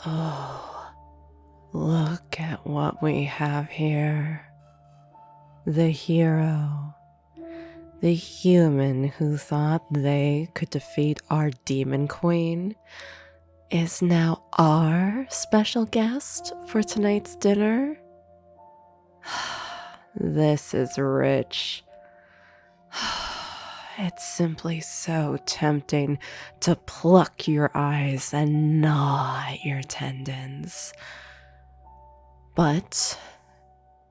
Oh, look at what we have here. The hero. The human who thought they could defeat our demon queen is now our special guest for tonight's dinner. This is rich. It's simply so tempting to pluck your eyes and gnaw at your tendons. But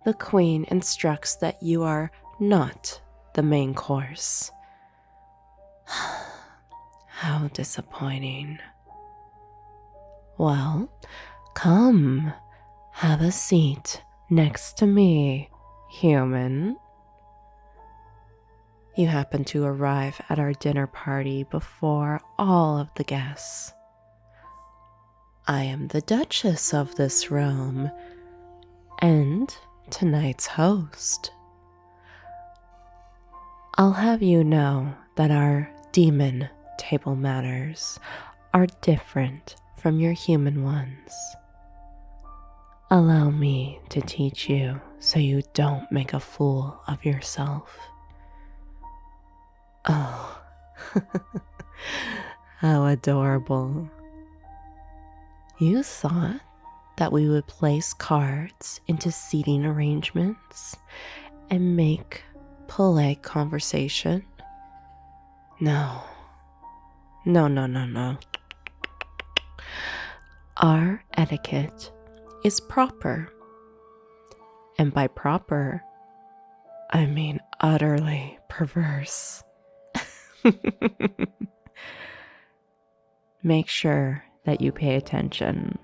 the queen instructs that you are not the main course. How disappointing. Well, come, have a seat next to me, human. You happen to arrive at our dinner party before all of the guests. I am the Duchess of this realm, and tonight's host. I'll have you know that our demon table manners are different from your human ones. Allow me to teach you so you don't make a fool of yourself. Oh, how adorable. You thought that we would place cards into seating arrangements and make polite conversation? No. No. Our etiquette is proper. And by proper, I mean utterly perverse. Make sure that you pay attention.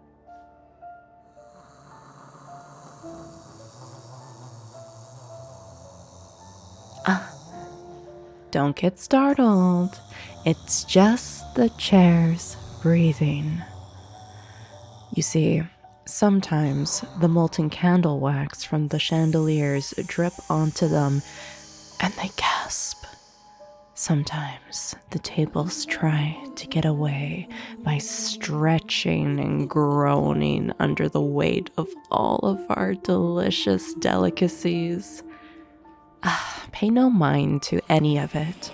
Don't get startled. It's just the chairs breathing. You see, sometimes the molten candle wax from the chandeliers drip onto them and they gasp. Sometimes the tables try to get away by stretching and groaning under the weight of all of our delicious delicacies. Pay no mind to any of it.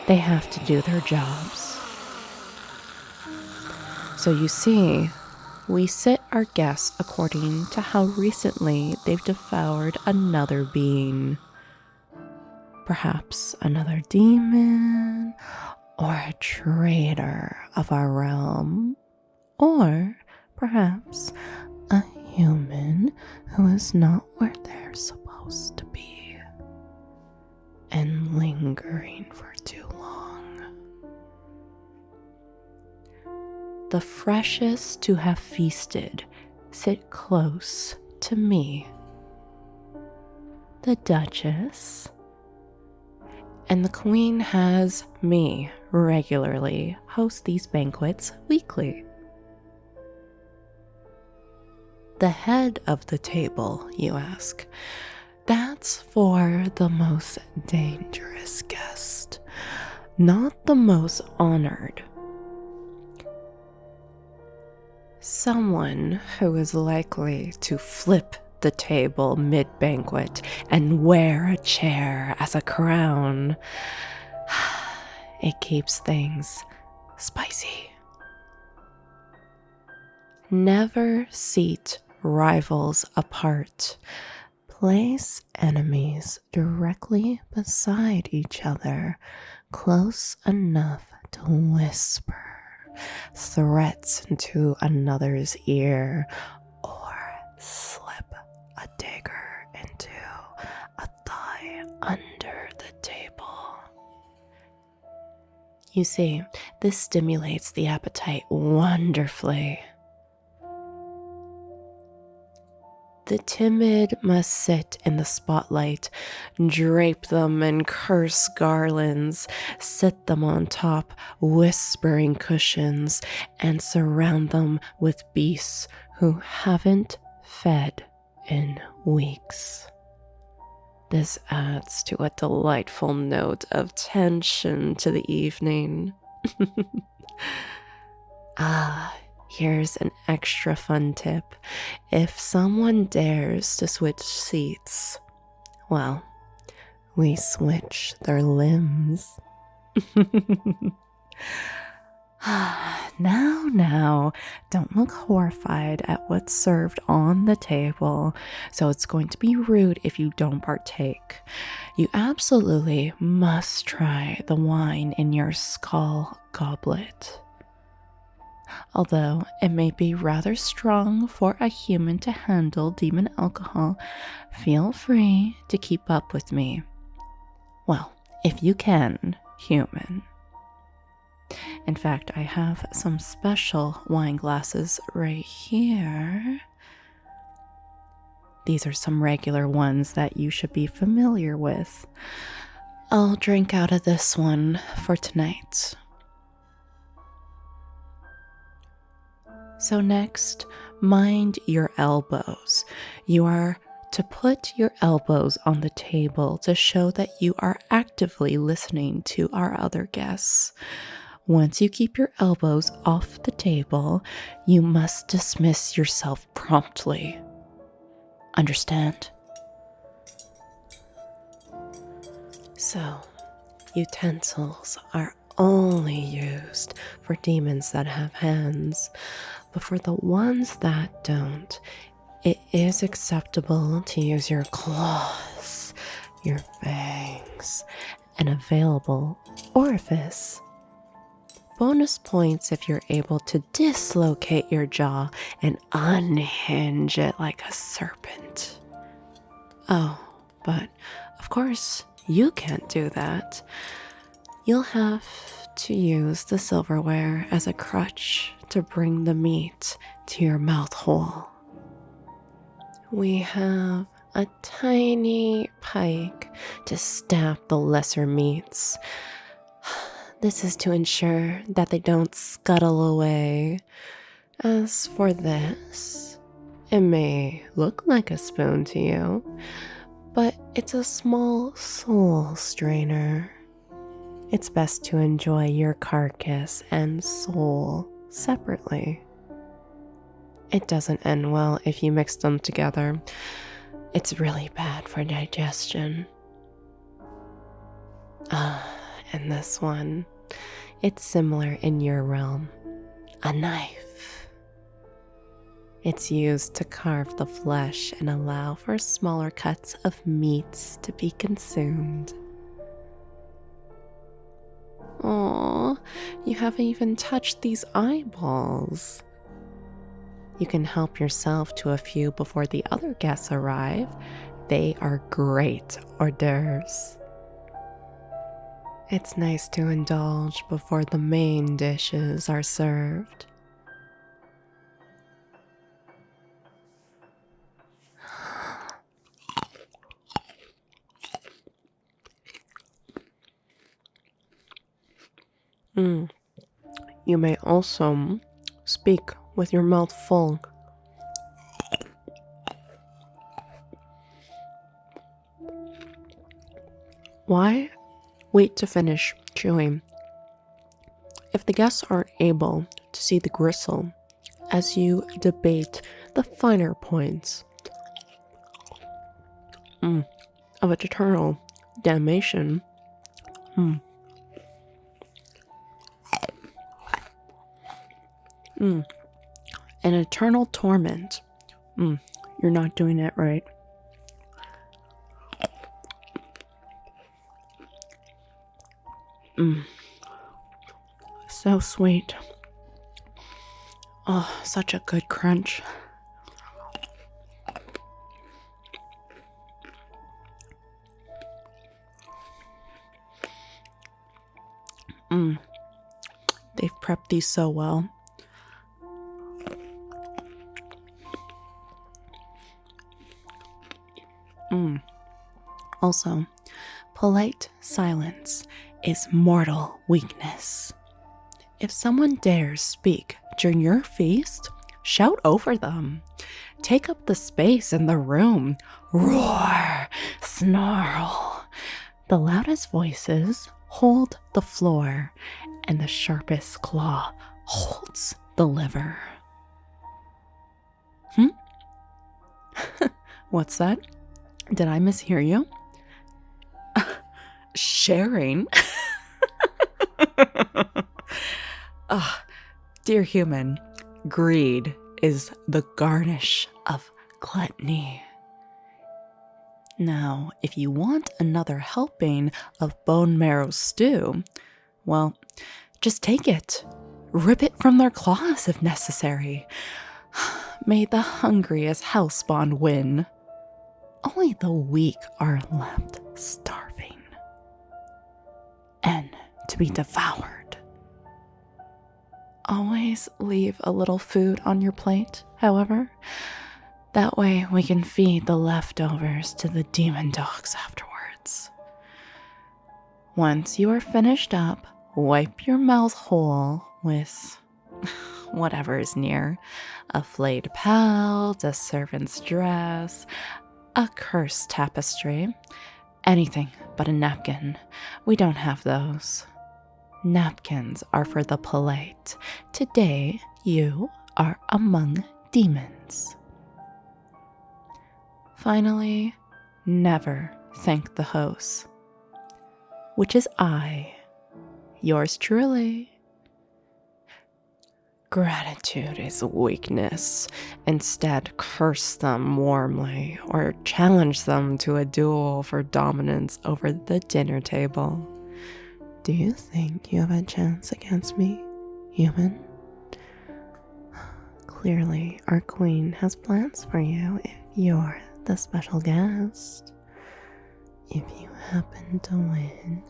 They have to do their jobs. So you see, we sit our guests according to how recently they've devoured another being. Perhaps another demon, or a traitor of our realm, or perhaps a human who is not where they're supposed to be and lingering for too long. The freshest to have feasted sit close to me, the Duchess, and the Queen has me regularly host these banquets weekly. The head of the table, you ask? That's for the most dangerous guest, not the most honored. Someone who is likely to flip the table mid-banquet and wear a chair as a crown. It keeps things spicy. Never seat rivals apart. Place enemies directly beside each other, close enough to whisper threats into another's ear, or slip a dagger into a thigh under the table. You see, this stimulates the appetite wonderfully. The timid must sit in the spotlight, drape them in curse garlands, sit them on top whispering cushions, and surround them with beasts who haven't fed in weeks. This adds to a delightful note of tension to the evening. Here's an extra fun tip. If someone dares to switch seats, well, we switch their limbs. Now, don't look horrified at what's served on the table, so it's going to be rude if you don't partake. You absolutely must try the wine in your skull goblet. Although it may be rather strong for a human to handle demon alcohol, feel free to keep up with me. Well, if you can, human. In fact, I have some special wine glasses right here. These are some regular ones that you should be familiar with. I'll drink out of this one for tonight. So next, mind your elbows. You are to put your elbows on the table to show that you are actively listening to our other guests. Once you keep your elbows off the table, you must dismiss yourself promptly. Understand? So, utensils are only used for demons that have hands, but for the ones that don't, it is acceptable to use your claws, your fangs, an available orifice. Bonus points if you're able to dislocate your jaw and unhinge it like a serpent. Oh, but of course you can't do that. You'll have to use the silverware as a crutch to bring the meat to your mouth hole. We have a tiny pike to stab the lesser meats. This is to ensure that they don't scuttle away. As for this, it may look like a spoon to you, but it's a small soul strainer. It's best to enjoy your carcass and soul separately. It doesn't end well if you mix them together. It's really bad for digestion. And this one, it's similar in your realm. A knife. It's used to carve the flesh and allow for smaller cuts of meats to be consumed. Aw, you haven't even touched these eyeballs. You can help yourself to a few before the other guests arrive. They are great hors d'oeuvres. It's nice to indulge before the main dishes are served. You may also speak with your mouth full. Why wait to finish chewing? If the guests aren't able to see the gristle as you debate the finer points of eternal damnation, an eternal torment, you're not doing it right. So sweet. Oh, such a good crunch. They've prepped these so well. Also, polite silence is mortal weakness. If someone dares speak during your feast, shout over them. Take up the space in the room. Roar, snarl. The loudest voices hold the floor, and the sharpest claw holds the liver. What's that? Did I mishear you? Sharing? Dear human, greed is the garnish of gluttony. Now, if you want another helping of bone marrow stew, well, just take it. Rip it from their claws if necessary. May the hungriest housebond win. Only the weak are left starving and to be devoured. Always leave a little food on your plate, however. That way we can feed the leftovers to the demon dogs afterwards. Once you are finished up, wipe your mouth whole with whatever is near. A flayed pelt, a servant's dress, a cursed tapestry. Anything but a napkin. We don't have those. Napkins are for the polite. Today, you are among demons. Finally, never thank the host, which is I, yours truly. Gratitude is weakness. Instead, curse them warmly or challenge them to a duel for dominance over the dinner table. Do you think you have a chance against me, human? Clearly, our queen has plans for you if you're the special guest. If you happen to win,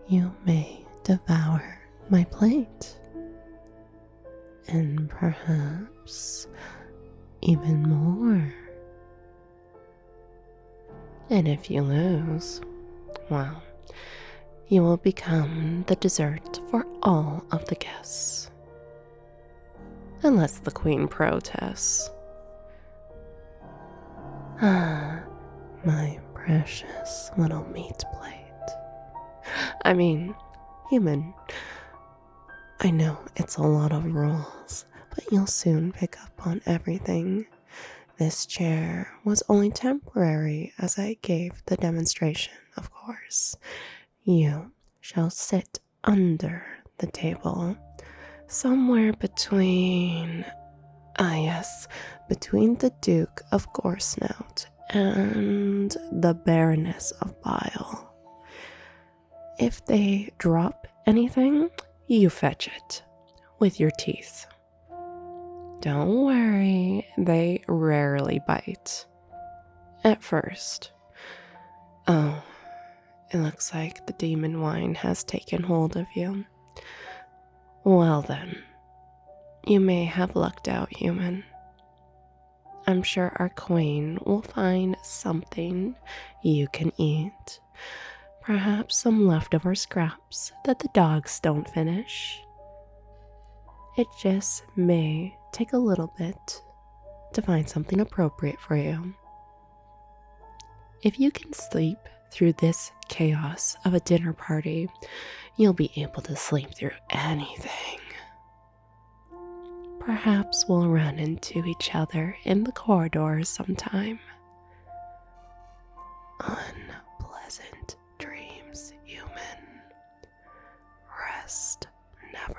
you may devour my plate. And perhaps even more. And if you lose, well, you will become the dessert for all of the guests. Unless the queen protests. Ah, my precious little meat plate. I mean, human. I know it's a lot of rules, but you'll soon pick up on everything. This chair was only temporary as I gave the demonstration, of course. You shall sit under the table, somewhere between, between the Duke of Goresnout and the Baroness of Bile. If they drop anything, you fetch it with your teeth. Don't worry, they rarely bite. At first. Oh, it looks like the demon wine has taken hold of you. Well then, you may have lucked out, human. I'm sure our queen will find something you can eat. Perhaps some leftover scraps that the dogs don't finish. It just may take a little bit to find something appropriate for you. If you can sleep through this chaos of a dinner party, you'll be able to sleep through anything. Perhaps we'll run into each other in the corridors sometime. Unpleasant dreams, human. Rest never.